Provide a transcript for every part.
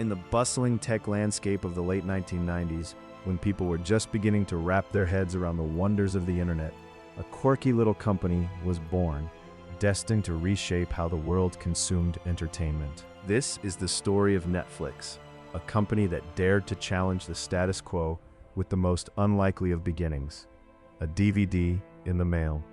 In the bustling tech landscape of the late 1990s, when people were just beginning to wrap their heads around the wonders of the internet, a quirky little company was born, destined to reshape how the world consumed entertainment. This is the story of Netflix, a company that dared to challenge the status quo with the most unlikely of beginnings: a DVD in the mail.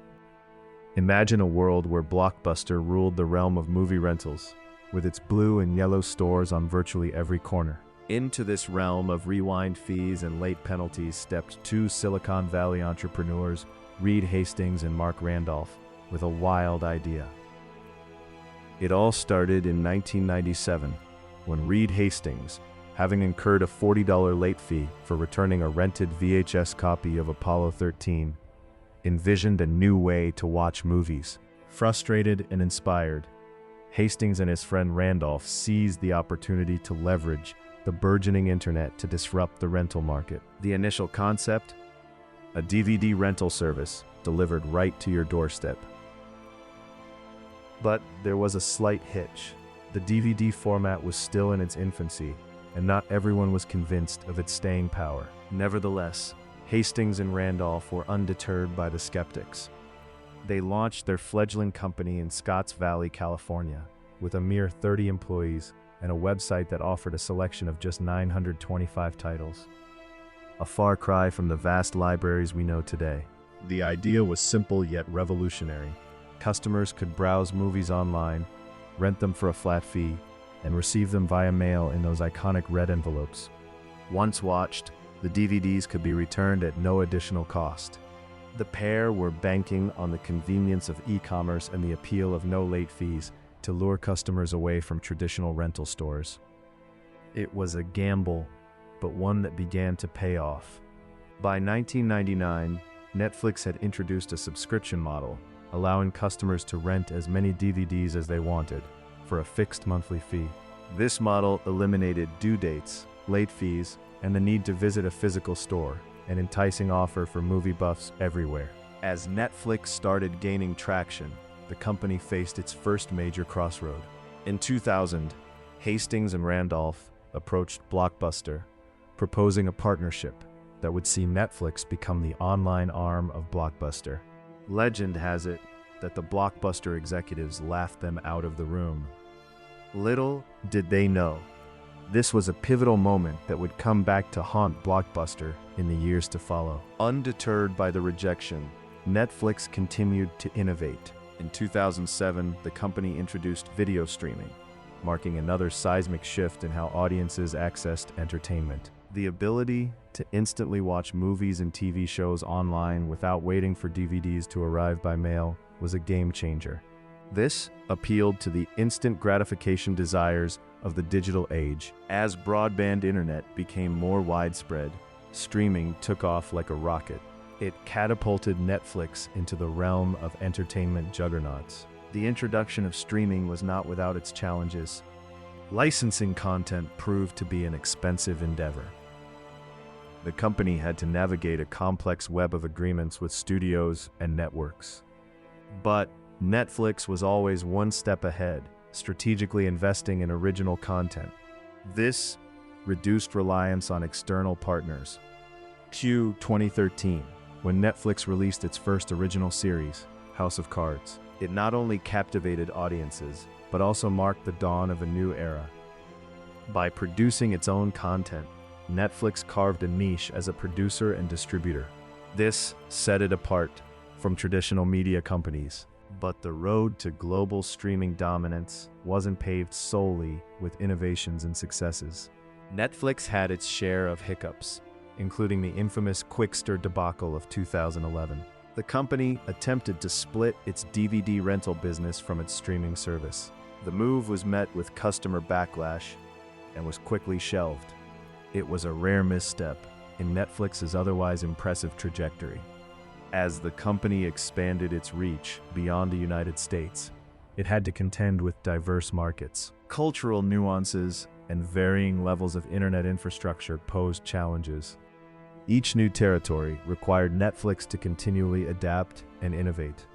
Imagine a world where Blockbuster ruled the realm of movie rentals, with its blue and yellow stores on virtually every corner. Into this realm of rewind fees and late penalties stepped two Silicon Valley entrepreneurs, Reed Hastings and Mark Randolph, with a wild idea. It all started in 1997, when Reed Hastings, having incurred a $40 late fee for returning a rented VHS copy of Apollo 13, envisioned a new way to watch movies. Frustrated and inspired, Hastings and his friend Randolph seized the opportunity to leverage the burgeoning internet to disrupt the rental market. The initial concept? A DVD rental service delivered right to your doorstep. But there was a slight hitch. The DVD format was still in its infancy, and not everyone was convinced of its staying power. Nevertheless, Hastings and Randolph were undeterred by the skeptics. They launched their fledgling company in Scotts Valley, California, with a mere 30 employees and a website that offered a selection of just 925 titles. A far cry from the vast libraries we know today. The idea was simple yet revolutionary. Customers could browse movies online, rent them for a flat fee, and receive them via mail in those iconic red envelopes. Once watched, the DVDs could be returned at no additional cost. The pair were banking on the convenience of e-commerce and the appeal of no late fees to lure customers away from traditional rental stores. It was a gamble, but one that began to pay off. By 1999, Netflix had introduced a subscription model, allowing customers to rent as many DVDs as they wanted, for a fixed monthly fee. This model eliminated due dates, late fees, and the need to visit a physical store, an enticing offer for movie buffs everywhere. As Netflix started gaining traction, the company faced its first major crossroad. In 2000, Hastings and Randolph approached Blockbuster, proposing a partnership that would see Netflix become the online arm of Blockbuster. Legend has it that the Blockbuster executives laughed them out of the room. Little did they know, this was a pivotal moment that would come back to haunt Blockbuster in the years to follow. Undeterred by the rejection, Netflix continued to innovate. In 2007, the company introduced video streaming, marking another seismic shift in how audiences accessed entertainment. The ability to instantly watch movies and TV shows online without waiting for DVDs to arrive by mail was a game changer. This appealed to the instant gratification desires of the digital age. As broadband internet became more widespread, streaming took off like a rocket. It catapulted Netflix into the realm of entertainment juggernauts. The introduction of streaming was not without its challenges. Licensing content proved to be an expensive endeavor. The company had to navigate a complex web of agreements with studios and networks. But Netflix was always one step ahead, strategically investing in original content. This reduced reliance on external partners. Cue 2013, when Netflix released its first original series, House of Cards. It not only captivated audiences, but also marked the dawn of a new era. By producing its own content, Netflix carved a niche as a producer and distributor. This set it apart from traditional media companies. But the road to global streaming dominance wasn't paved solely with innovations and successes. Netflix had its share of hiccups, including the infamous Quickster debacle of 2011. The company attempted to split its DVD rental business from its streaming service. The move was met with customer backlash and was quickly shelved. It was a rare misstep in Netflix's otherwise impressive trajectory. As the company expanded its reach beyond the United States, it had to contend with diverse markets. Cultural nuances and varying levels of internet infrastructure posed challenges. Each new territory required Netflix to continually adapt and innovate.